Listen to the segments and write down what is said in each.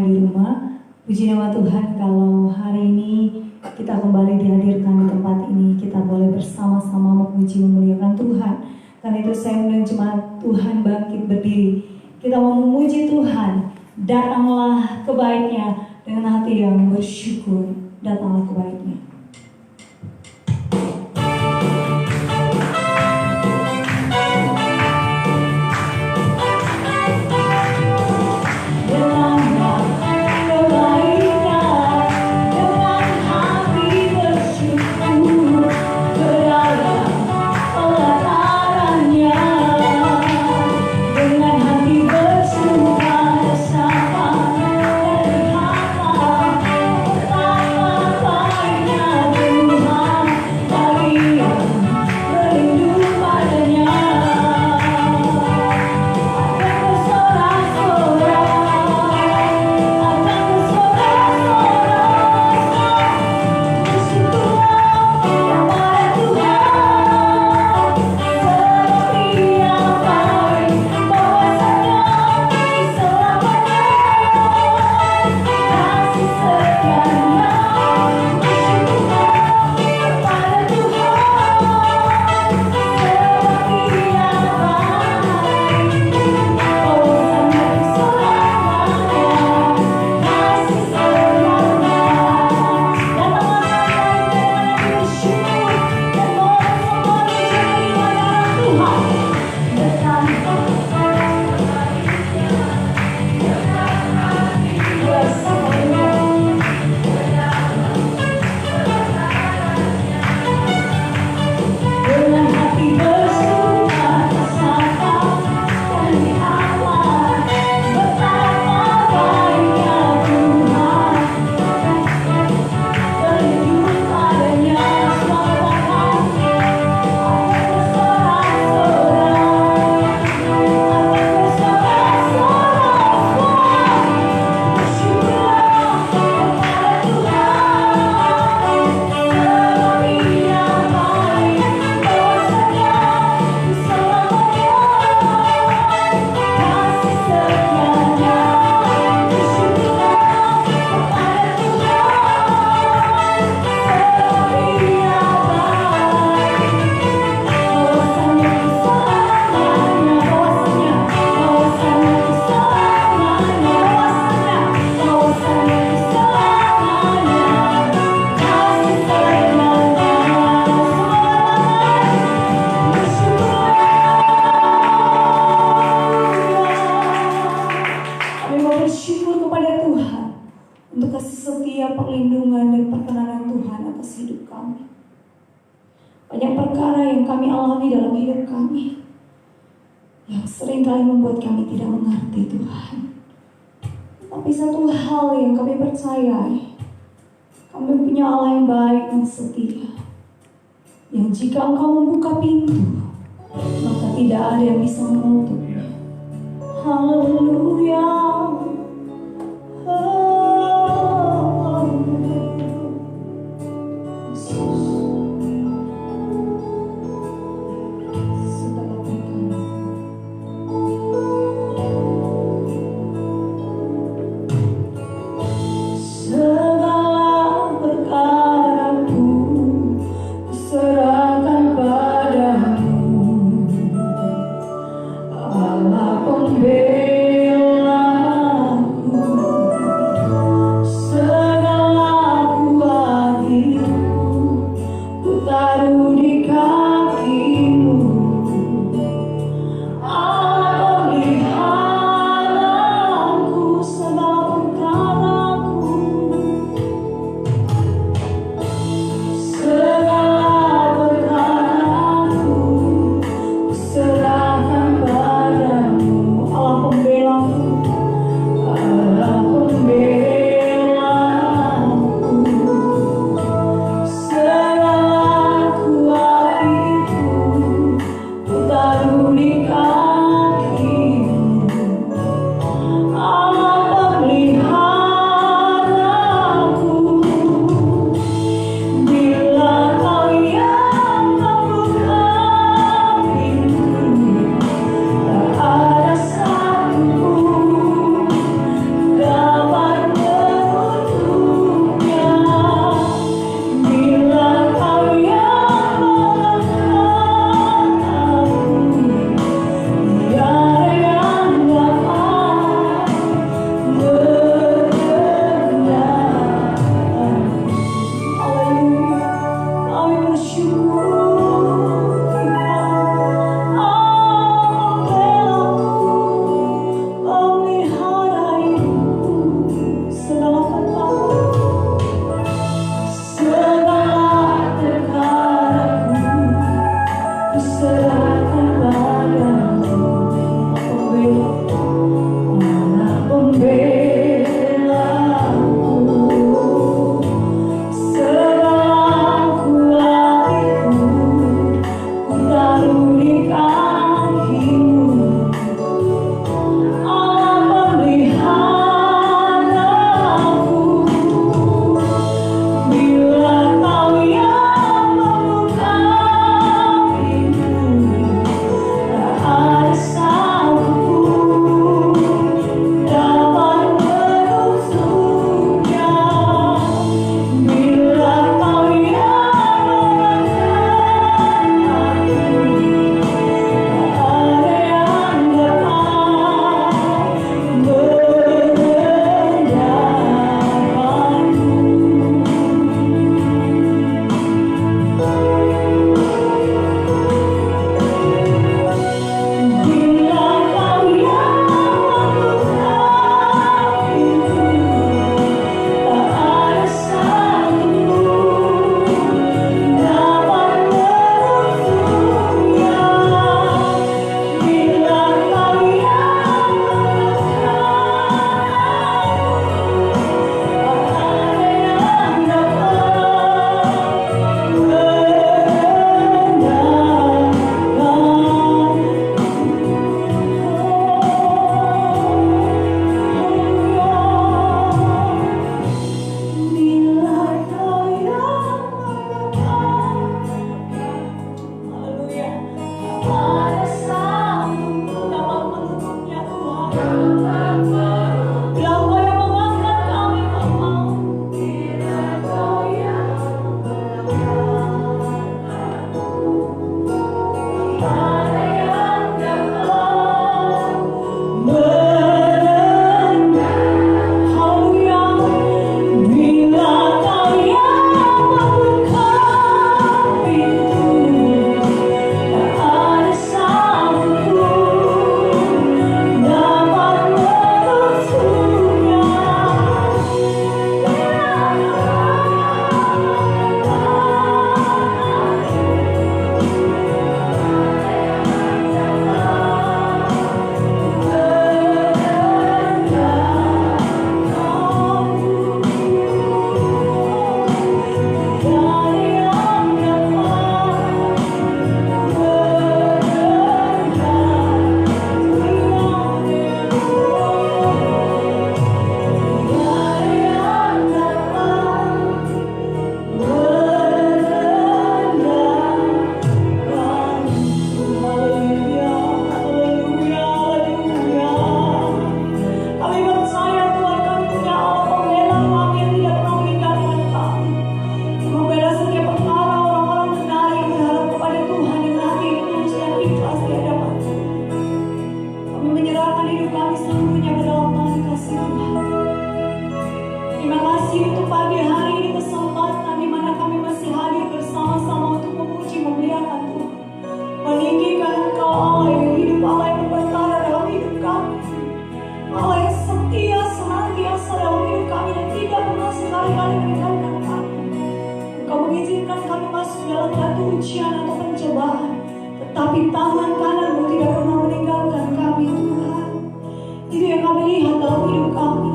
di rumah. Puji nama Tuhan kalau hari ini kita kembali dihadirkan di tempat ini. Kita boleh bersama-sama memuji memuliakan Tuhan. Karena itu saya undang jemaat Tuhan bangkit berdiri. Kita mau memuji Tuhan. Datanglah kebaiknya dengan hati yang bersyukur. Datanglah kebaiknya. Jika engkau membuka pintu, maka tidak ada yang bisa menutupnya. Haleluya. Allah pembela pagi hari ini kesempatan di mana kami masih hadir bersama-sama untuk memuji memuliakan Tuhan, meninggikan Engkau Allah yang hidup, Allah yang berperkara dalam hidup kami, Allah yang setia senantiasa dalam hidup kami dan tidak pernah sekali-kali meninggalkan kami. Engkau mengizinkan kami masuk dalam batu ujian atau pencobaan, tetapi tangan kananmu tidak pernah meninggalkan kami Tuhan. Itu yang kami lihat dalam hidup kami.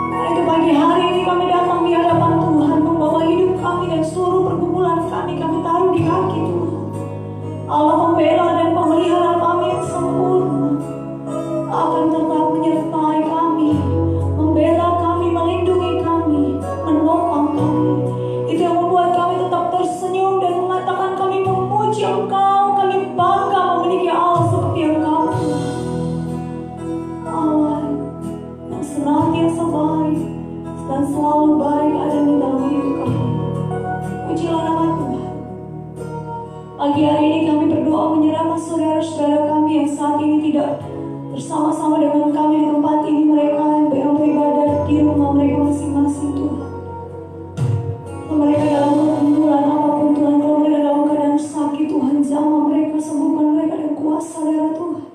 Karena itu pagi hari ini kami datang di hadapan Tuhan, membawa hidup kami dan seluruh pergumulan kami taruh di kaki Tuhan. Allah pembela dan pemelihara kami yang sempurna akan tetap menyertai kami, membela kami, melindungi kami, menopang kami. Itu yang membuat kami tetap tersenyum dan mengatakan kami memuji Engkau, kami bangga memiliki Allah seperti Engkau. Allah yang senantiasa baik dan selalu baik ada di dalam hidup kami. Pujilah nama Tuhan. Pagi hari ini kami berdoa menyerahkan saudara-saudara kami yang saat ini tidak bersama-sama dengan kami di tempat ini, mereka yang beribadah di rumah mereka masing-masing Tuhan. Kalau mereka dalam pergumulan apapun Tuhan, kalau mereka dalam keadaan sakit Tuhan, jamah mereka, sembuhkan mereka dengan kuasa darah Tuhan.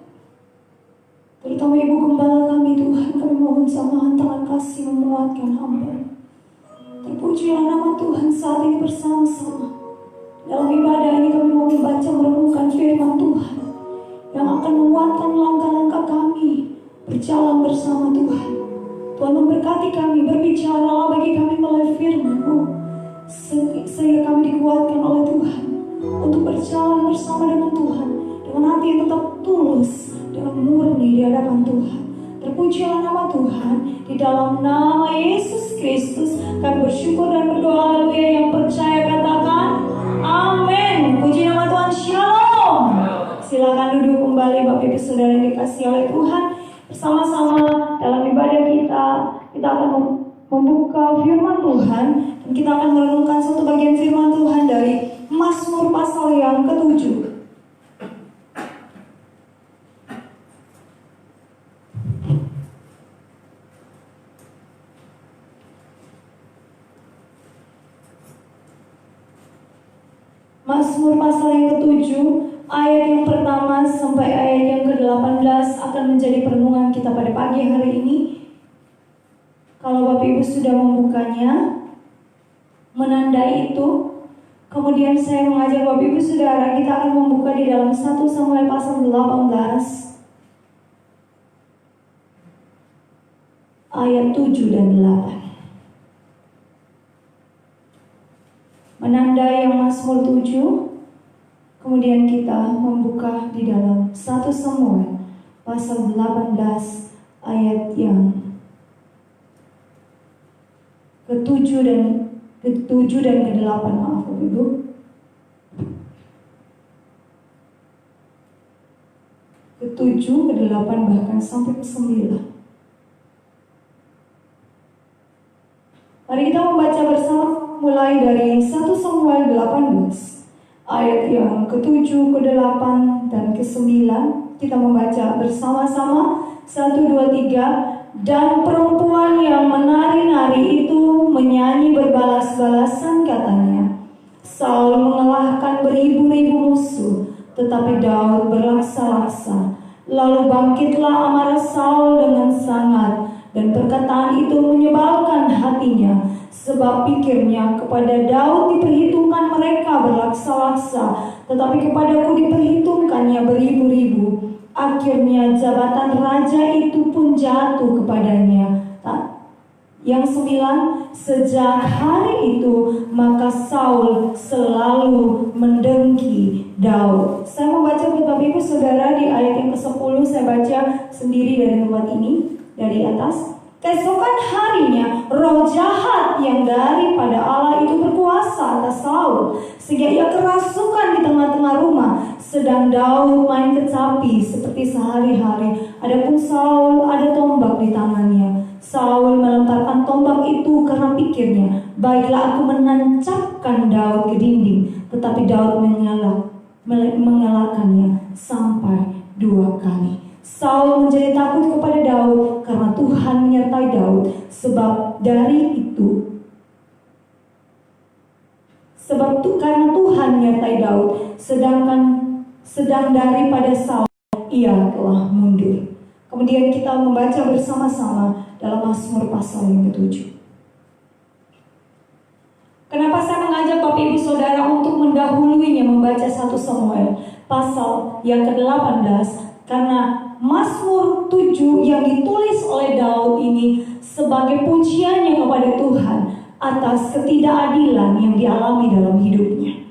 Terutama Ibu Gembala kami Tuhan, kami mohon jamahan tangan kasih menguatkan hamba. Terpujilah nama Tuhan saat ini bersama-sama. Dalam ibadah ini kami mau membaca merenungkan firman Tuhan yang akan menguatkan langkah-langkah kami berjalan bersama Tuhan. Tuhan memberkati kami, berbicara bagi kami melalui firman-Mu, sehingga kami dikuatkan oleh Tuhan untuk berjalan bersama dengan Tuhan dengan hati yang tetap tulus, dengan murni di hadapan Tuhan. Terpujilah nama Tuhan. Di dalam nama Yesus Kristus kami bersyukur dan berdoa. Haleluya. Yang percaya katakan amin. Puji nama Tuhan. Shalom. Silakan duduk kembali Bapak Ibu Saudara yang dikasihi oleh Tuhan. Bersama-sama dalam ibadah kita akan membuka firman Tuhan, dan kita akan merenungkan satu bagian firman Tuhan dari Mazmur pasal yang ke-7. Mazmur pasal yang ke-7, ayat yang pertama sampai ayat yang ke-18 akan menjadi perenungan kita pada pagi hari ini. Kalau Bapak Ibu sudah membukanya, menandai itu, kemudian saya mengajak Bapak Ibu Saudara, kita akan membuka di dalam 1 Samuel pasal 18 ayat 7 dan 8. Menandai yang Mazmur 7, kemudian kita membuka di dalam 1 Samuel pasal 18 ayat yang ke-7 dan ke-8, maaf Ibu. Ke-7, ke-8 bahkan sampai ke-9. Mari kita membaca bersama mulai dari 1 Samuel 18 ayat yang ke-7, ke-8 dan ke-9. Kita membaca bersama-sama 1, 2, 3. Dan perempuan yang menari-nari itu menyanyi berbalas-balasan, katanya, Saul mengalahkan beribu-ribu musuh, tetapi Daud berlaksa-laksa. Lalu bangkitlah amarah Saul dengan sangat, dan perkataan itu menyebalkan hatinya, sebab pikirnya, kepada Daud diperhitungkan mereka berlaksa-laksa, tetapi kepadaku diperhitungkannya beribu-ribu. Akhirnya jabatan raja itu pun jatuh kepadanya. Yang 9, sejak hari itu maka Saul selalu mendengki Daud. Saya membaca buat Bapak Ibu Saudara di ayat yang ke-10. Saya baca sendiri dari tempat ini, dari atas. Keesokan harinya roh jahat yang daripada Allah itu berkuasa atas Saul, sehingga ia kerasukan di tengah-tengah rumah, sedang Daud main kecapi seperti sehari-hari. Adapun Saul ada tombak di tangannya. Saul melemparkan tombak itu karena pikirnya, baiklah aku menancapkan Daud ke dinding. Tetapi Daud mengelakkannya sampai 2 kali. Saul menjadi takut kepada Daud karena Tuhan menyertai Daud. Sebab dari itu karena Tuhan menyertai Daud, sedang daripada Saul ia telah mundur. Kemudian kita membaca bersama-sama dalam Mazmur pasal yang ke-7. Kenapa saya mengajak Bapak Ibu Saudara untuk mendahuluinya membaca 1 Samuel pasal yang ke-18? Karena Mazmur 7 yang ditulis oleh Daud ini sebagai pujiannya kepada Tuhan atas ketidakadilan yang dialami dalam hidupnya.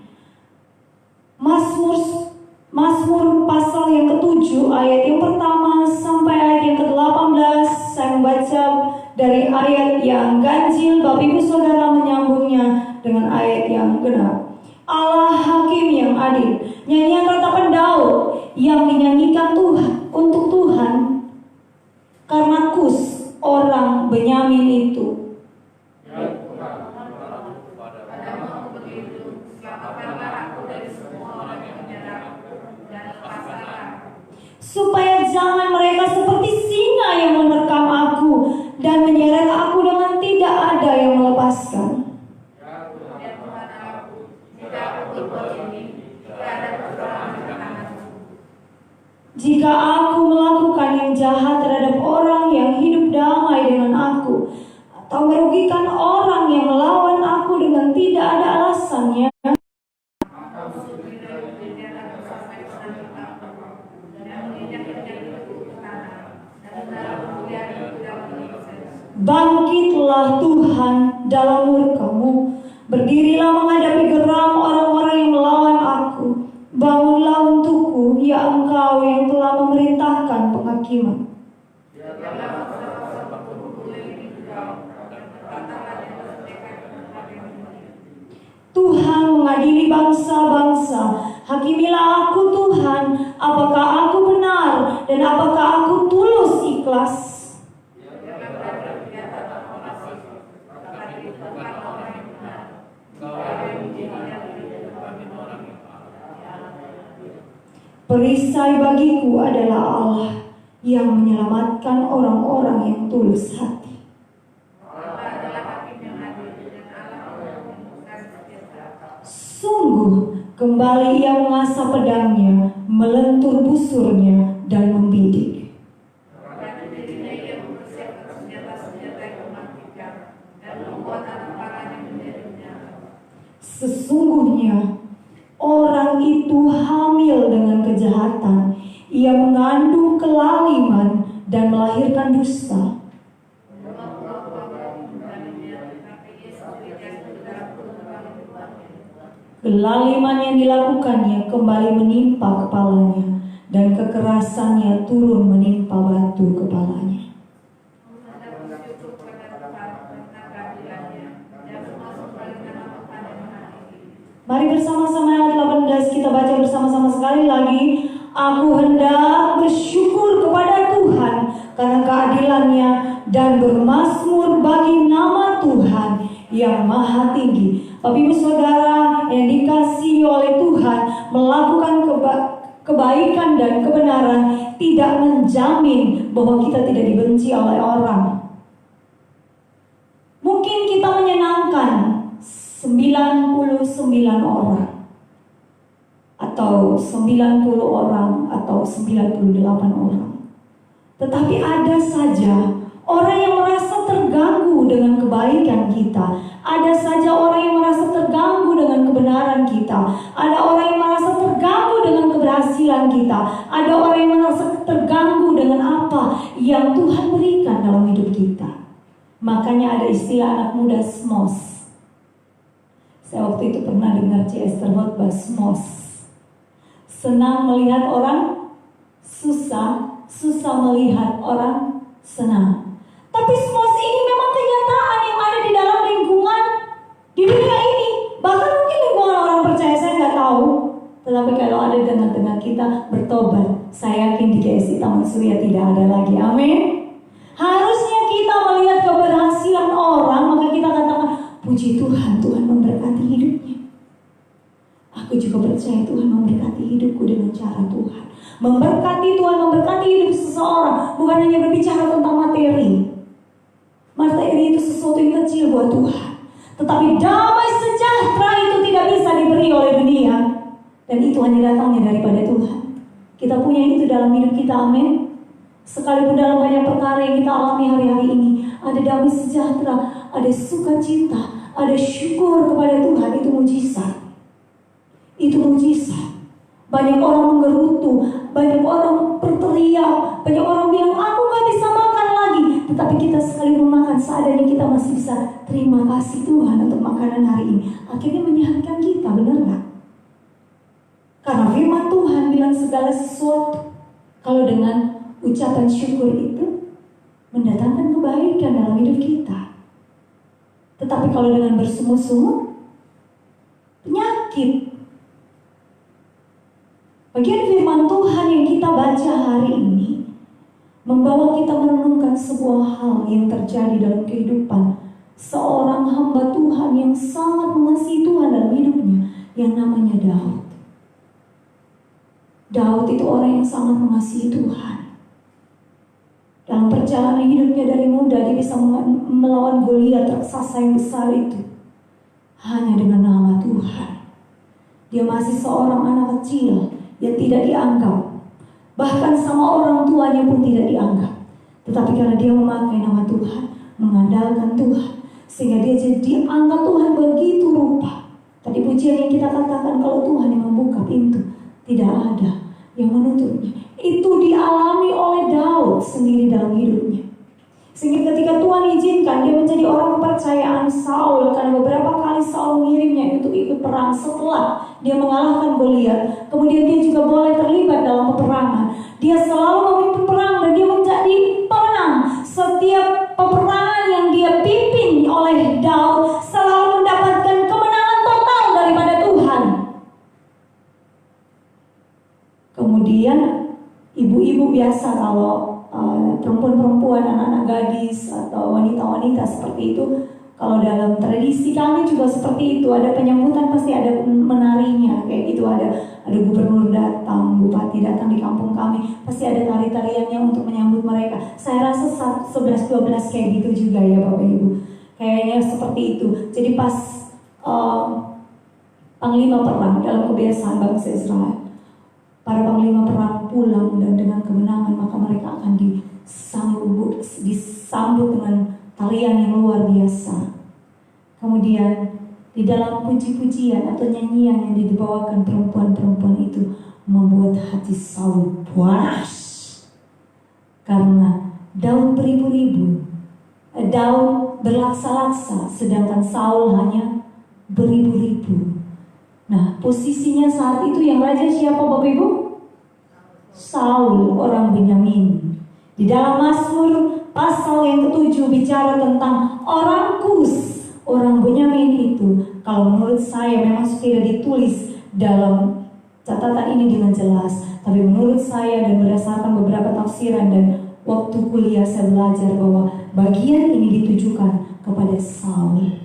Mazmur pasal yang ke-7 ayat yang pertama sampai ayat yang ke-18, saya membaca dari ayat yang ganjil, Bapak Ibu Saudara menyambungnya dengan ayat yang genap. Allah Hakim yang adil, nyanyian ratapan Daud yang dinyanyikan Tuhan untuk Tuhan karena Kus orang Benyamin itu. Supaya jangan mereka seperti singa yang menerkam aku dan menyeret aku dengan tidak ada yang melepaskan. Jika aku melakukan yang jahat terhadap orang yang hidup damai dengan aku, atau merugikan orang yang melawan aku dengan tidak ada alasannya, bangkitlah Tuhan dalam murka-Mu, berdirilah menghadapi geram orang-orang yang melawan aku. Bangunlah untukku, ya Engkau yang telah memerintahkan penghakiman. Tuhan mengadili bangsa-bangsa, hakimilah aku Tuhan, apakah aku benar dan apakah aku tulus ikhlas. Perisai bagiku adalah Allah yang menyelamatkan orang-orang yang tulus hati. Sungguh kembali ia mengasah pedangnya, melentur busurnya dan membidik. Sesungguhnya orang itu hamil dengan kejahatan, ia mengandung kelaliman dan melahirkan dusta. Kelaliman yang dilakukannya kembali menimpa kepalanya, dan kekerasannya turun menimpa batu kepalanya. Mari bersama-sama ayat 18 kita baca bersama-sama sekali lagi. Aku hendak bersyukur kepada Tuhan karena keadilannya dan bermazmur bagi nama Tuhan yang maha tinggi. Bapak Ibu Saudara yang dikasihi oleh Tuhan, melakukan kebaikan dan kebenaran tidak menjamin bahwa kita tidak dibenci oleh orang. Mungkin kita menyenangkan 99 orang atau 90 orang atau 98 orang. Tetapi ada saja orang yang merasa terganggu dengan kebaikan kita. Ada saja orang yang merasa terganggu dengan kebenaran kita. Ada orang yang merasa terganggu dengan keberhasilan kita. Ada orang yang merasa terganggu dengan apa yang Tuhan berikan dalam hidup kita. Makanya ada istilah anak muda SMOS. Saya waktu itu pernah dengar C.S. khotbah SMOS. Senang melihat orang susah, susah melihat orang senang. Tapi SMOS ini memang kenyataan yang ada di dalam lingkungan di dunia ini. Bahkan mungkin lingkungan orang percaya, saya nggak tahu. Tetapi kalau ada di tengah kita bertobat, saya yakin di GSI Taman Surya tidak ada lagi. Amin. Harusnya kita melihat keberhasilan orang, maka kita katakan, puji Tuhan, Tuhan memberkati hidupnya. Aku juga percaya Tuhan memberkati hidupku dengan cara Tuhan. Memberkati Tuhan, memberkati hidup seseorang, bukan hanya berbicara tentang materi. Materi itu sesuatu yang kecil buat Tuhan. Tetapi damai sejahtera itu tidak tidak bisa diberi oleh dunia. Dan itu hanya datangnya daripada Tuhan. Kita punya itu dalam hidup kita, amin. Sekalipun dalam banyak perkara yang kita alami hari-hari ini, ada damai sejahtera, ada sukacita, ada syukur kepada Tuhan, itu mujizat. Itu mujizat. Banyak orang menggerutu, banyak orang berteriak, banyak orang bilang, aku gak bisa makan lagi. Tetapi kita sekalipun makan seadanya, kita masih bisa terima kasih Tuhan untuk makanan hari ini. Akhirnya menyehatkan kita, benar gak? Karena firman Tuhan bilang segala sesuatu, kalau dengan ucapan syukur itu mendatangkan kebaikan dalam hidup kita. Tetapi kalau dengan bersungut-sungut, penyakit. Bagian firman Tuhan yang kita baca hari ini membawa kita merenungkan sebuah hal yang terjadi dalam kehidupan seorang hamba Tuhan yang sangat mengasihi Tuhan dalam hidupnya, yang namanya Daud. Daud itu orang yang sangat mengasihi Tuhan. Dalam perjalanan hidupnya dari muda, dia bisa melawan Goliat raksasa yang besar itu hanya dengan nama Tuhan. Dia masih seorang anak kecil yang tidak dianggap, bahkan sama orang tuanya pun tidak dianggap. Tetapi karena dia memakai nama Tuhan, mengandalkan Tuhan, sehingga dia jadi dianggap Tuhan begitu rupa. Tadi pujian yang kita katakan, kalau Tuhan yang membuka pintu, tidak ada yang menutupnya. Itu dialami oleh Daud sendiri dalam hidupnya. Sehingga ketika Tuhan izinkan dia menjadi orang kepercayaan Saul, karena beberapa kali Saul mengirimnya untuk ikut perang setelah dia mengalahkan Goliat, kemudian dia juga boleh terlibat dalam peperangan. Dia selalu memimpin perang dan dia menjadi pemenang. Setiap peperangan yang dia pimpin oleh Daud selalu mendapatkan kemenangan total daripada Tuhan. Kemudian ibu-ibu biasa, kalau perempuan-perempuan, anak-anak gadis atau wanita-wanita seperti itu, kalau dalam tradisi kami juga seperti itu, ada penyambutan pasti ada menarinya kayak gitu. Ada gubernur datang, bupati datang di kampung kami, pasti ada tari-tariannya untuk menyambut mereka. Saya rasa 11-12 kayak gitu juga ya Bapak Ibu, kayaknya seperti itu. Jadi pas panglima perang dalam kebiasaan bangsa Israel, para panglima perang pulang dan dengan kemenangan, maka mereka akan disambut dengan tarian yang luar biasa. Kemudian di dalam puji-pujian atau nyanyian yang dibawakan perempuan-perempuan itu membuat hati Saul panas. Karena Daud beribu-ribu, Daud berlaksa-laksa, sedangkan Saul hanya beribu-ribu. Nah, posisinya saat itu yang raja siapa Bapak Ibu? Saul, orang Benyamin. Di dalam Mazmur pasal yang ke-7 bicara tentang orang Kus, orang Benyamin itu. Kalau menurut saya memang tidak ditulis dalam catatan ini dengan jelas, tapi menurut saya dan berdasarkan beberapa tafsiran dan waktu kuliah saya belajar bahwa bagian ini ditujukan kepada Saul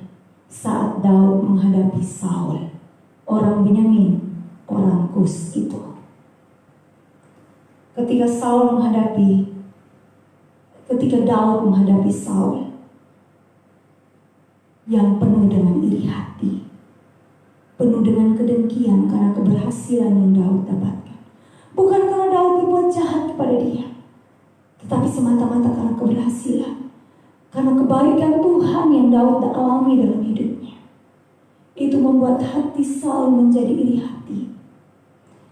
saat Daud menghadapi Saul, orang Benyamin, orang Kus itu. Ketika Daud menghadapi Saul yang penuh dengan iri hati, penuh dengan kedengkian karena keberhasilan yang Daud dapatkan. Bukan karena Daud berbuat jahat kepada dia, tetapi semata-mata karena keberhasilan, karena kebaikan Tuhan yang Daud alami dalam hidupnya. Itu membuat hati Saul menjadi iri hati,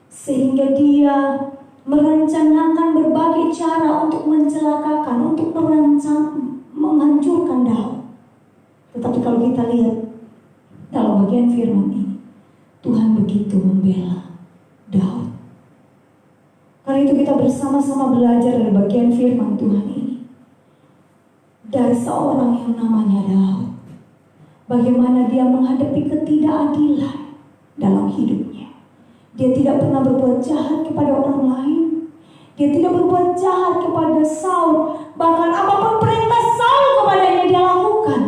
sehingga dia merencanakan berbagai cara untuk mencelakakan, untuk menghancurkan Daud. Tetapi kalau kita lihat dalam bagian firman ini, Tuhan begitu membela Daud. Karena itu kita bersama-sama belajar dari bagian firman Tuhan ini, dari seorang yang namanya Daud, bagaimana dia menghadapi ketidakadilan dalam hidupnya. Dia tidak pernah berbuat jahat kepada orang lain. Dia tidak berbuat jahat kepada Saul. Bahkan apapun perintah Saul kepadanya dia lakukan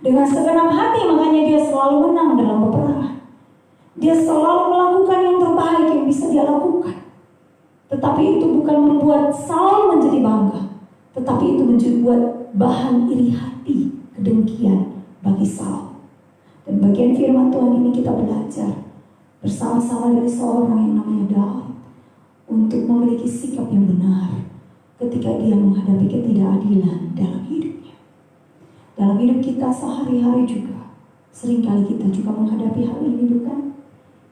dengan segenap hati. Makanya dia selalu menang dalam peperangan. Dia selalu melakukan yang terbaik yang bisa dia lakukan. Tetapi itu bukan membuat Saul menjadi bangga, tetapi itu membuat bahan iri hati, kedengkian bagi Saul. Dan bagian firman Tuhan ini kita belajar bersama-sama dari seorang yang namanya Daud untuk memiliki sikap yang benar ketika dia menghadapi ketidakadilan dalam hidupnya. Dalam hidup kita sehari-hari juga, seringkali kita juga menghadapi hal ini, bukan?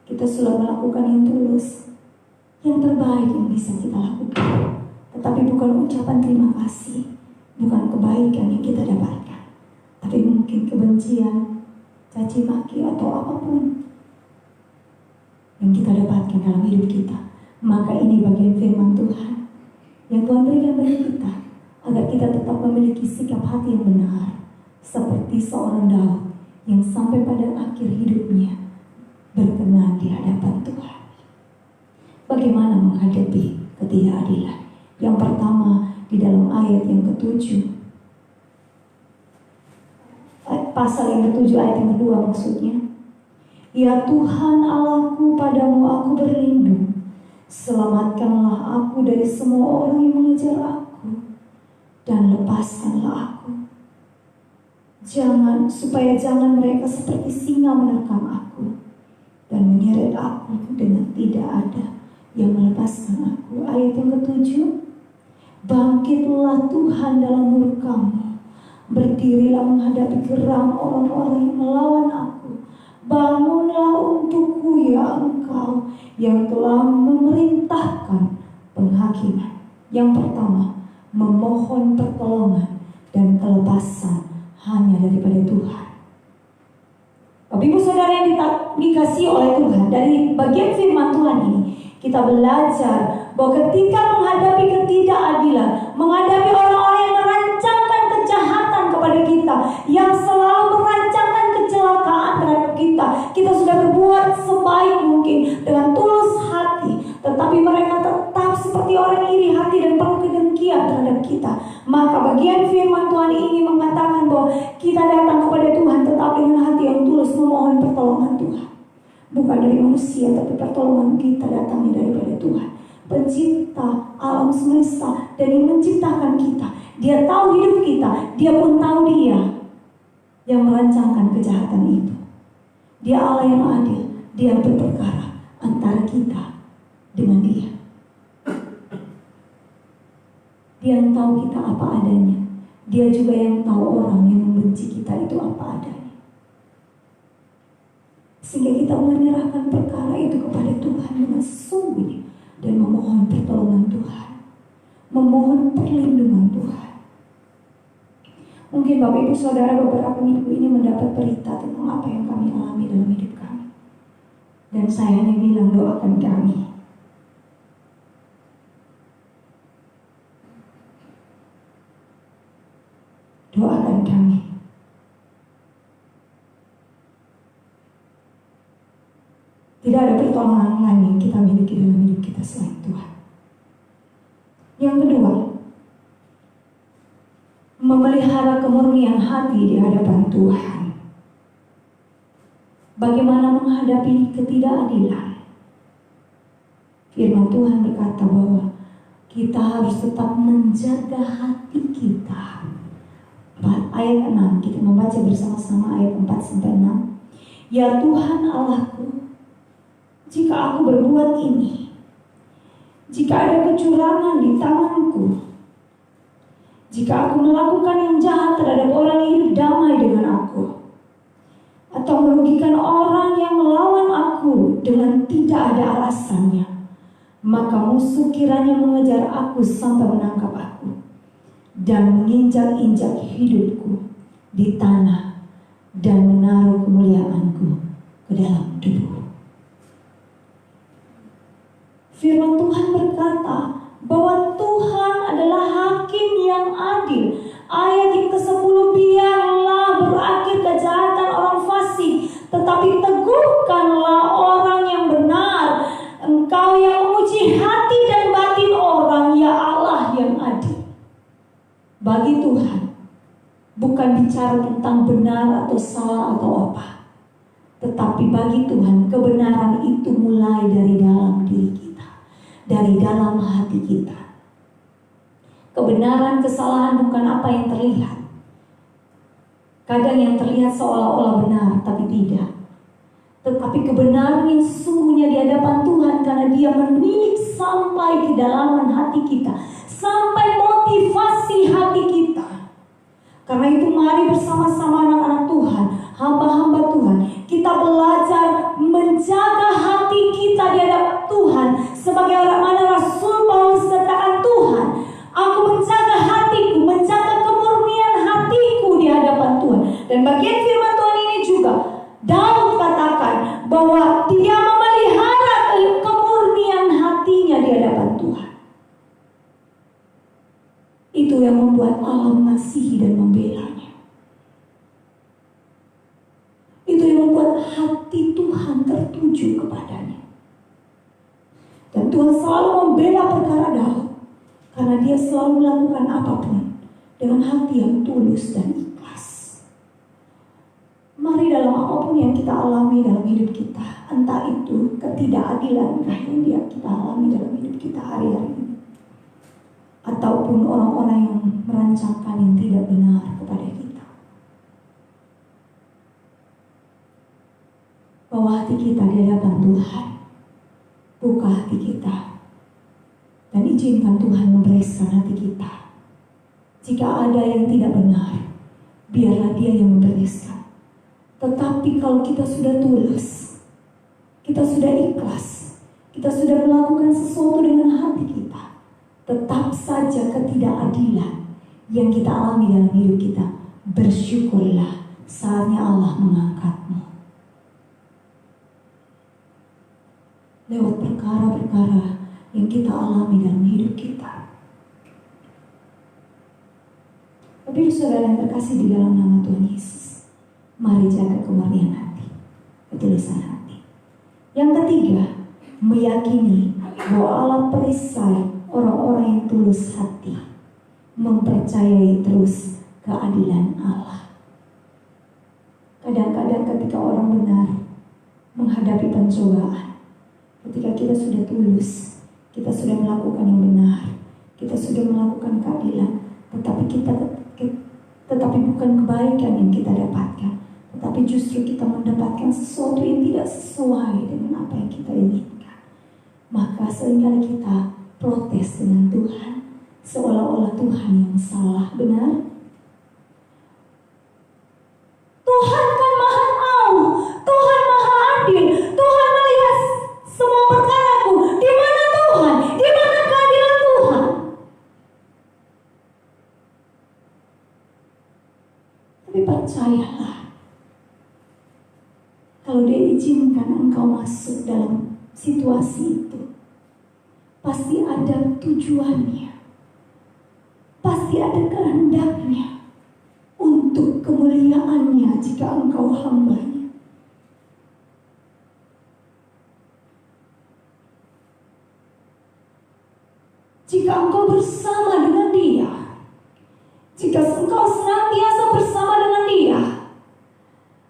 Kita sudah melakukan yang tulus, yang terbaik yang bisa kita lakukan, tetapi bukan ucapan terima kasih, bukan kebaikan yang kita dapatkan, tapi mungkin kebencian, caci maki atau apapun yang kita dapatkan dalam hidup kita. Maka ini bagian firman Tuhan yang Tuhan berikan bagi kita, agar kita tetap memiliki sikap hati yang benar, seperti seorang Daud yang sampai pada akhir hidupnya berkenan di hadapan Tuhan. Bagaimana menghadapi ketidakadilan? Yang pertama, di dalam ayat yang ke-7, pasal yang ke-7 ayat yang kedua maksudnya, ya Tuhan Allahku, padamu aku berlindung, selamatkanlah aku dari semua orang yang mengejar aku, dan lepaskanlah aku. Supaya jangan mereka seperti singa menerkam aku dan menyeret aku dengan tidak ada yang melepaskan aku. Ayat yang ke-7, bangkitlah Tuhan dalam murka-Mu, berdirilah menghadapi geram orang-orang yang melawan aku. Bangunlah untukku ya Engkau yang telah memerintahkan penghakiman. Yang pertama, memohon pertolongan dan kelepasan hanya daripada Tuhan. Bapak Ibu Saudara yang dikasihi oleh Tuhan, dari bagian firman Tuhan ini kita belajar bahwa ketika menghadapi ketidakadilan, menghadapi orang-orang yang merancangkan kejahatan kepada kita, yang selalu merancangkan kecelakaan terhadap kita, kita sudah berbuat sebaik mungkin dengan tulus hati, tetapi mereka tetap seperti orang iri hati dan penuh kedengkian terhadap kita. Maka bagian firman Tuhan ini mengatakan bahwa kita datang kepada Tuhan tetap dengan hati yang tulus memohon pertolongan Tuhan. Bukan dari manusia, tapi pertolongan kita datangnya daripada Tuhan, pencipta alam semesta dan yang menciptakan kita. Dia tahu hidup kita, Dia pun tahu Dia yang merancangkan kejahatan itu. Dia Allah yang adil, Dia yang berperkara antara kita dengan Dia. Dia yang tahu kita apa adanya. Dia juga yang tahu orang yang membenci kita itu apa adanya. Sehingga kita menyerahkan perkara itu kepada Tuhan dengan sesungguhnya dan memohon pertolongan Tuhan, memohon perlindungan Tuhan. Mungkin Bapak Ibu Saudara beberapa minggu ini mendapat berita tentang apa yang kami alami dalam hidup kami, dan saya hanya bilang doakan kami. Doakan kami. Tidak ada pertolongan lain yang kita miliki dalam hidup kita selain Tuhan. Yang kedua, memelihara kemurnian hati di hadapan Tuhan. Bagaimana menghadapi ketidakadilan? Firman Tuhan berkata bahwa kita harus tetap menjaga hati kita. Ayat 6, kita membaca bersama-sama ayat 4-6. Ya Tuhan Allahku, jika aku berbuat ini, jika ada kecurangan di tanganku, jika aku melakukan yang jahat terhadap orang yang hidup damai dengan aku, atau merugikan orang yang melawan aku dengan tidak ada alasannya, maka musuh kiranya mengejar aku sampai menangkap aku dan menginjak-injak hidupku di tanah dan menaruh kemuliaanku ke dalam debu. Firman Tuhan berkata bahwa Tuhan adalah hakim yang adil. Ayat yang ke-10, biarlah berakhir kejahatan orang fasik, tetapi teguhkanlah orang yang benar. Engkau yang menguji hati dan batin orang, ya Allah yang adil. Bagi Tuhan, bukan bicara tentang benar atau salah atau apa, tetapi bagi Tuhan kebenaran itu mulai dari dalam diri kita, dari dalam hati kita. Kebenaran, kesalahan bukan apa yang terlihat, Kadang yang terlihat seolah-olah benar, tapi tidak. Tetapi kebenaran yang sesungguhnya di hadapan Tuhan, karena Dia menilik sampai kedalaman hati kita, sampai motivasi hati kita. Karena itu mari bersama-sama anak-anak Tuhan, hamba-hamba Tuhan, kita belajar menjaga hati kita di hadapan Tuhan. Sebagai orang mana Rasul Paulus katakan, Tuhan, aku menjaga hatiku, menjaga kemurnian hatiku di hadapan Tuhan. Dan bagian firman Tuhan ini juga Daud katakan bahwa dia memelihara kemurnian hatinya di hadapan Tuhan. Itu yang membuat Allah mengasihi dan membelanya. Itu yang membuat hati Tuhan tertuju kepadanya. Dan Tuhan selalu membela perkara Daud, karena dia selalu melakukan apapun dengan hati yang tulus dan ikhlas. Mari dalam apapun yang kita alami dalam hidup kita, entah itu ketidakadilan yang kita alami dalam hidup kita hari-hari ini, ataupun orang-orang yang merancangkan yang tidak benar kepada kita, bawa hati kita di hadapan Tuhan, buka hati kita, dan izinkan Tuhan membereskan hati kita. Jika ada yang tidak benar, biarlah Dia yang membereskan. Tetapi kalau kita sudah tulus, kita sudah ikhlas, kita sudah melakukan sesuatu dengan hati kita, tetap saja ketidakadilan yang kita alami dalam hidup kita, bersyukurlah, saatnya Allah mengangkatmu. Lewat perkara-perkara yang kita alami dalam hidup kita. Tapi saudara yang terkasih di dalam nama Tuhan Yesus, mari jaga kemurnian hati, ketulusan hati. Yang ketiga, meyakini bahwa Allah perisai orang-orang yang tulus hati, mempercayai terus keadilan Allah. Kadang-kadang ketika orang benar menghadapi pencobaan, ketika kita sudah tulus, kita sudah melakukan yang benar, kita sudah melakukan keadilan, tetapi bukan kebaikan yang kita dapatkan, tetapi justru kita mendapatkan sesuatu yang tidak sesuai dengan apa yang kita inginkan. Maka seringkali kita protes dengan Tuhan, seolah-olah Tuhan yang salah. Benar? Tuhan kan maha tahu, Tuhan maha adil, Tuhan melihat semua perkaraku. Di mana Tuhan? Di mana keadilan Tuhan? Tapi percayalah, kalau Dia izinkan engkau masuk dalam situasi itu, pasti ada tujuannya, pasti ada kehendaknya untuk kemuliaannya jika engkau hambanya. Jika engkau bersama dengan Dia, jika engkau senantiasa bersama dengan Dia,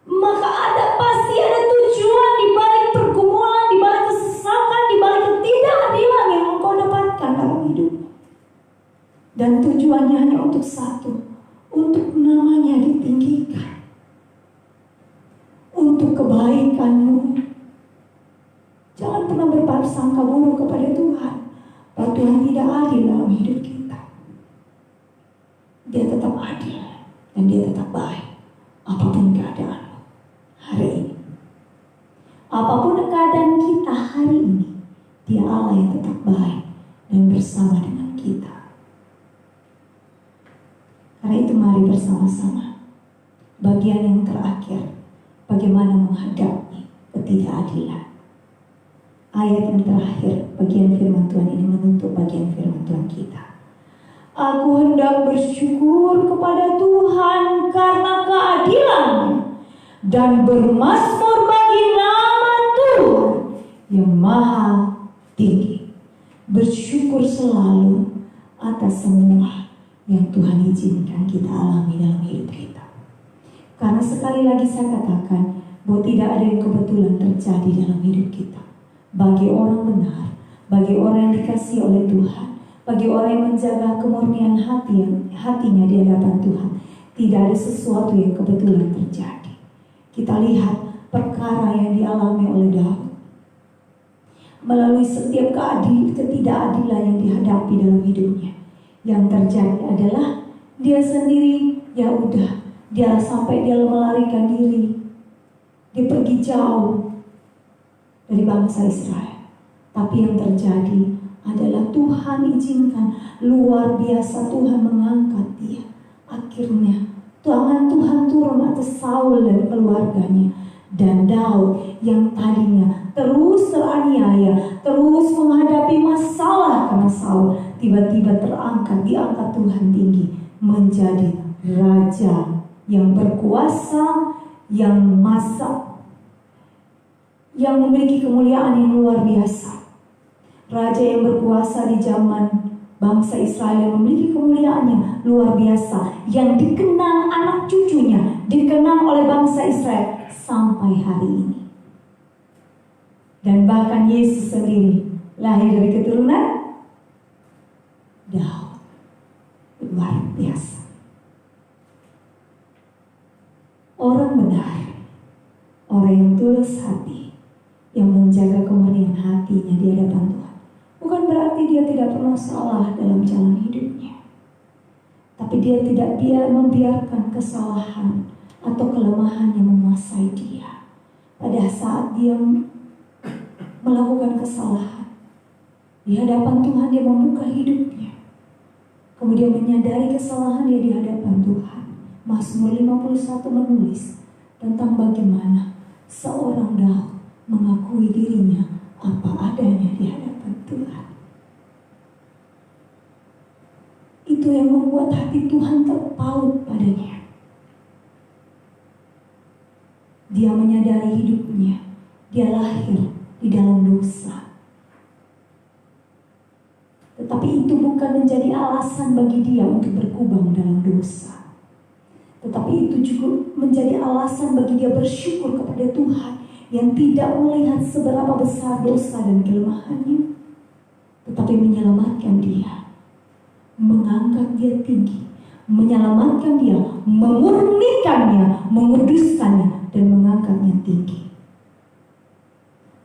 maka pasti ada tujuan di balik pergumulan, di balik kesesakan, di balik ketidakadilan yang engkau dapatkan dalam hidup. Dan tujuannya hanya untuk satu, untuk namanya ditinggikan, untuk kebaikanmu. Jangan pernah berprasangka buruk kepada Tuhan, bahwa Tuhan tidak adil dalam hidup kita. Dia tetap adil dan Dia tetap baik, apapun keadaan hari ini. Apapun keadaan kita hari ini, Dia Allah yang tetap baik dan bersama dengan kita. Karena itu mari bersama-sama, bagian yang terakhir, bagaimana menghadapi ketidakadilan. Ayat yang terakhir, bagian firman Tuhan ini menutup bagian firman Tuhan kita. Aku hendak bersyukur kepada Tuhan karena keadilan-Nya, dan bermazmur bagi nama Tuhan yang maha tinggi. Bersyukur selalu atas semua yang Tuhan izinkan kita alami dalam hidup kita. Karena sekali lagi saya katakan bahwa tidak ada yang kebetulan terjadi dalam hidup kita. Bagi orang benar, bagi orang yang dikasihi oleh Tuhan, bagi orang yang menjaga kemurnian hatinya di hadapan Tuhan, Tidak ada sesuatu yang kebetulan terjadi. Kita lihat perkara yang dialami oleh Daud. Melalui setiap ketidakadilan yang dihadapi dalam hidupnya, yang terjadi adalah dia sendiri, ya udah, dia sampai dia melarikan diri. Dia pergi jauh dari bangsa Israel. Tapi yang terjadi adalah Tuhan izinkan, luar biasa Tuhan mengangkat dia. Akhirnya tangan Tuhan turun atas Saul dan keluarganya. Dan Daud yang tadinya terus teraniaya, terus menghadapi masalah karena Saul, tiba-tiba diangkat Tuhan tinggi menjadi raja yang berkuasa, yang memiliki kemuliaan yang luar biasa. Raja yang berkuasa di zaman bangsa Israel yang memiliki kemuliaannya luar biasa, yang dikenang anak cucunya, dikenang oleh bangsa Israel sampai hari ini. Dan bahkan Yesus sendiri lahir dari keturunan Daud. Luar biasa. Orang benar, orang yang tulus hati, yang menjaga kemurnian hatinya di hadapan Tuhan, bukan berarti dia tidak pernah salah dalam jalan hidupnya. Tapi dia tidak membiarkan kesalahan atau kelemahan yang menguasai dia. Pada saat dia melakukan kesalahan, di hadapan Tuhan dia membuka hidupnya. Kemudian menyadari kesalahan dia di hadapan Tuhan. Mazmur 51 menulis tentang bagaimana seorang Daud mengakui dirinya apa adanya di hadapan Tuhan. Itu yang membuat hati Tuhan terpaut padanya. Dia menyadari hidupnya, dia lahir di dalam dosa. Tetapi itu bukan menjadi alasan bagi dia untuk berkubang dalam dosa. Tetapi itu juga menjadi alasan bagi dia bersyukur kepada Tuhan yang tidak melihat seberapa besar dosa dan kelemahannya, tetapi menyelamatkan dia, mengangkat dia tinggi, menyelamatkan dia, memurnikannya, menguduskannya, dan mengangkatnya tinggi.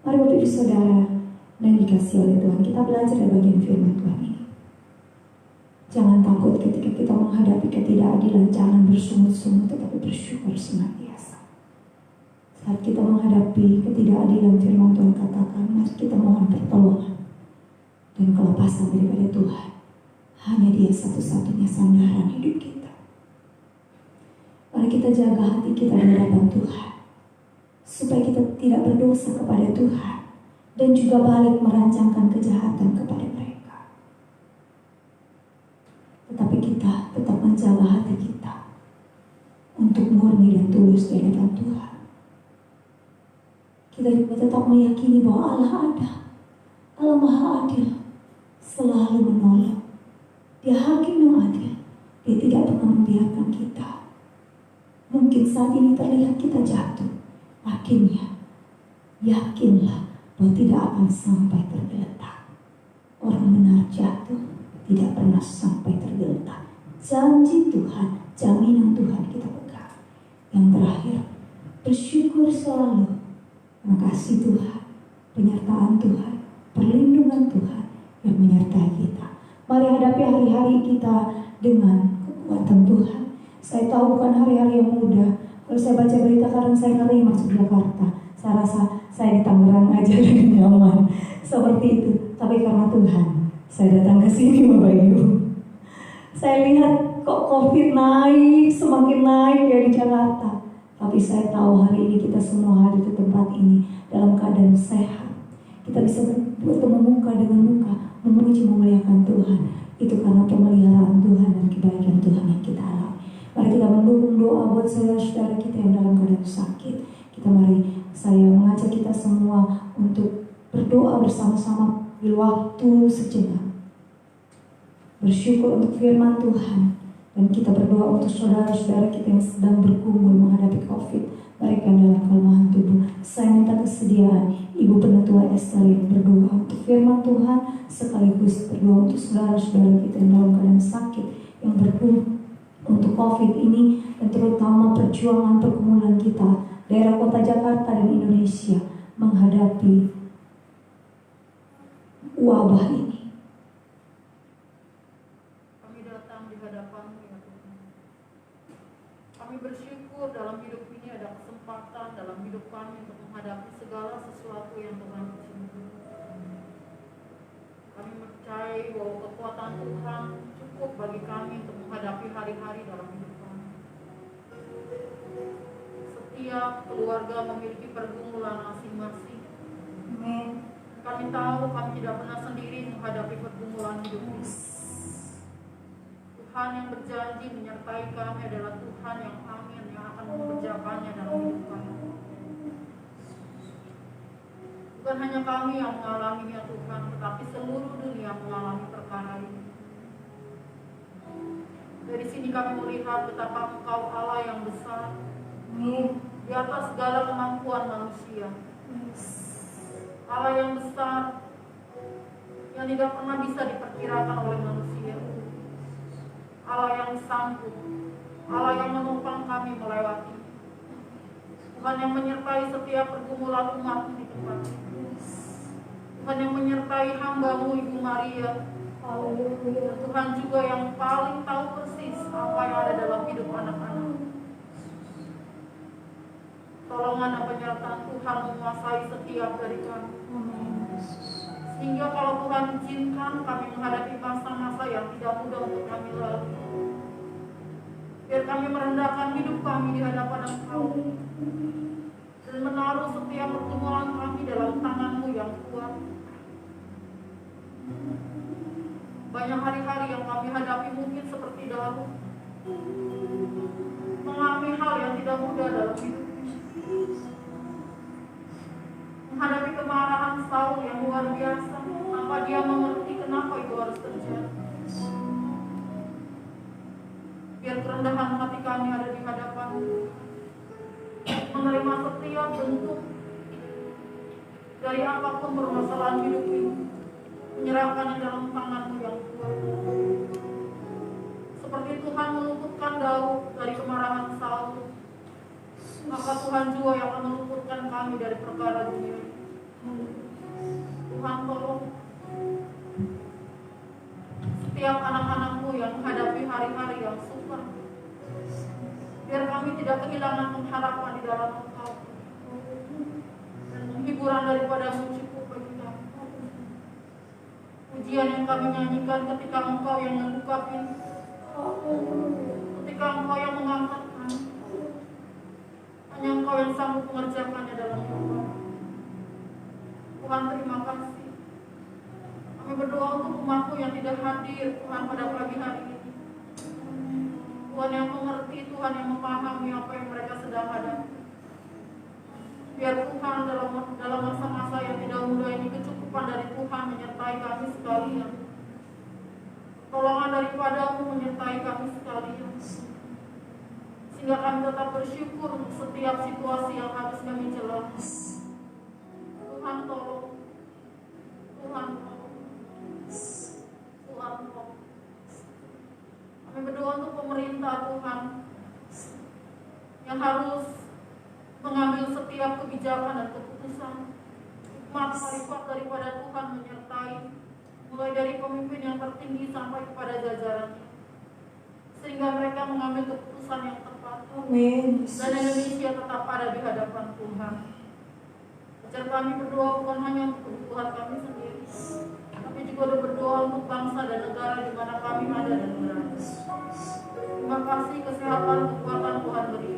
Mari Bapak Ibu Saudara yang dikasihi oleh Tuhan, kita belajar dari bagian firman Tuhan ini. Jangan takut ketika kita menghadapi ketidakadilan, jangan bersungut-sungut, tetapi bersyukur senantiasa. Saat kita menghadapi ketidakadilan, firman Tuhan katakan, mari kita mohon pertolongan dan kelepasan daripada Tuhan. Hanya Dia satu-satunya sandaran hidup kita. Mari kita jaga hati kita di hadapan Tuhan, supaya kita tidak berdosa kepada Tuhan dan juga balik merancangkan kejahatan kepada mereka. Tetapi kita tetap menjaga hati kita untuk murni dan tulus di hadapan Tuhan. Kita juga tetap meyakini bahwa Allah ada, Allah Maha Adil, selalu menolong. Dia Hakim yang adil. Dia tidak pernah membiarkan kita. Mungkin saat ini terlihat kita jatuh, akhirnya yakinlah bahwa tidak akan sampai tergeletak. Orang benar jatuh tidak pernah sampai tergeletak. Janji Tuhan, jaminan Tuhan kita pegang. Yang terakhir, bersyukur selalu. Terima kasih Tuhan, penyertaan Tuhan, perlindungan Tuhan yang menyertai kita. Mari hadapi hari-hari kita dengan kekuatan Tuhan. Saya tahu bukan hari-hari yang mudah. Kalau saya baca berita kadang saya ngeri masuk Jakarta. Saya rasa saya di Tangerang aja dan nyaman. Seperti itu. Tapi karena Tuhan, saya datang ke sini Bapak Ibu. Saya lihat kok COVID naik, semakin naik ya di Jakarta. Tapi saya tahu hari ini kita semua hadir di tempat ini dalam keadaan sehat. Kita bisa bertemu muka dengan muka, memuji memuliakan Tuhan. Itu karena pemeliharaan Tuhan dan kebaikan Tuhan yang kita alami. Mari kita mendukung doa buat saudara-saudara kita yang dalam keadaan sakit. Saya mengajak kita semua untuk berdoa bersama-sama di waktu sejenak. Bersyukur untuk firman Tuhan. Dan kita berdoa untuk saudara-saudara kita yang sedang bergumul menghadapi COVID. Mereka yang dalam kelemahan tubuh. Saya minta kesediaan Ibu Penatua Esther yang berdoa untuk firman Tuhan, sekaligus berdoa untuk saudara-saudara kita yang dalam keadaan sakit, yang bergumul untuk COVID ini, dan terutama perjuangan pergumulan kita daerah kota Jakarta dan Indonesia menghadapi wabah ini. Kami datang di hadapan-Mu ya Tuhan. Kami bersyukur dalam hidup ini ada kesempatan dalam hidup kami untuk menghadapi segala sesuatu yang Tuhan izinkan. Kami percaya bahwa kekuatan Tuhan cukup bagi kami untuk menghadapi hari-hari dalam hidup kami. Setiap keluarga memiliki pergumulan masing-masing. Amin. Kami tahu kami tidak pernah sendiri menghadapi pergumulan hidup ini. Tuhan yang berjanji menyertai kami adalah Tuhan yang amin, yang akan mengerjakannya dalam hidup kami. Bukan hanya kami yang mengalaminya Tuhan, tetapi seluruh dunia mengalami perkara ini. Dari sini kami melihat betapa Engkau Allah yang besar, di atas segala kemampuan manusia. Allah yang besar, yang tidak pernah bisa diperkirakan oleh manusia. Allah yang sanggup, Allah yang menopang kami melewati. Tuhan yang menyertai setiap pergumulan umat di tempat ini. Tuhan yang menyertai hamba-Mu Ibu Maria. Haleluya. Tuhan juga yang paling tahu persis apa yang ada dalam hidup anak-anak. Tolongan dan penyertaan Tuhan menguasai setiap dari kami. Sehingga kalau Tuhan izinkan kami menghadapi masa-masa yang tidak mudah untuk kami lalui, biar kami merendahkan hidup kami di hadapan Engkau dan menaruh setiap pergumulan kami dalam tangan-Mu yang kuat. Banyak hari-hari yang kami hadapi mungkin seperti Daud, mengalami hal yang tidak mudah dalam hidup, menghadapi kemarahan Saul yang luar biasa tanpa dia mengerti kenapa itu harus terjadi. Biar kerendahan hati kami ada di hadapan, menerima setiap bentuk dari apapun permasalahan hidup ini, menyerahkannya dalam tangan-Mu yang kuat. Seperti Tuhan meluputkan Daud dari kemarahan Saul, maka Tuhan juga yang akan meluputkan kami dari perkara dunia. Tuhan tolong setiap anak-anak-Mu yang menghadapi hari-hari yang sukar, biar kami tidak kehilangan pengharapan di dalam Engkau, dan penghiburan daripada-Mu cukup bagi kami. Pujian yang kami nyanyikan ketika Engkau yang membuka pintu, ketika Engkau yang mengangkat kami, hanya Engkau yang sanggup mengerjakannya dalam hidup kami. Tuhan, terima kasih. Kami berdoa untuk umat-Mu yang tidak hadir, Tuhan, pada pagi hari ini. Tuhan yang mengerti, Tuhan yang memahami apa yang mereka sedang hadapi. Biar Tuhan dalam masa-masa yang tidak mudah ini, kecukupan dari Tuhan menyertai kami sekalian. Tolongan daripada-Mu menyertai kami sekalian, sehingga kami tetap bersyukur untuk setiap situasi yang harus kami jalani. Tuhan tolong, Tuhan tolong, Tuhan tolong. Kami berdoa untuk pemerintah Tuhan, yang harus mengambil setiap kebijakan dan keputusan. Hikmat marifat daripada Tuhan menyertai, mulai dari pemimpin yang tertinggi sampai kepada jajarannya, sehingga mereka mengambil keputusan yang tepat. Amin. Dan Indonesia tetap ada di hadapan Tuhan. Ajar kami berdoa bukan hanya untuk kebutuhan kami sendiri, tapi juga berdoa untuk bangsa dan negara di mana kami ada dan berada. Terima kasih kesehatan kekuatan Tuhan beri,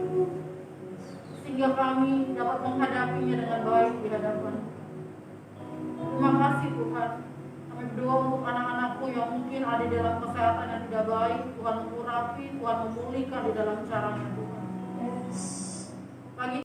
sehingga kami dapat menghadapinya dengan baik di hadapan. Terima kasih Tuhan. Kami berdoa untuk anak-anak-Mu yang mungkin ada dalam kesehatan yang tidak baik. Tuhan mengurapi, Tuhan memulihkan di dalam caranya Tuhan.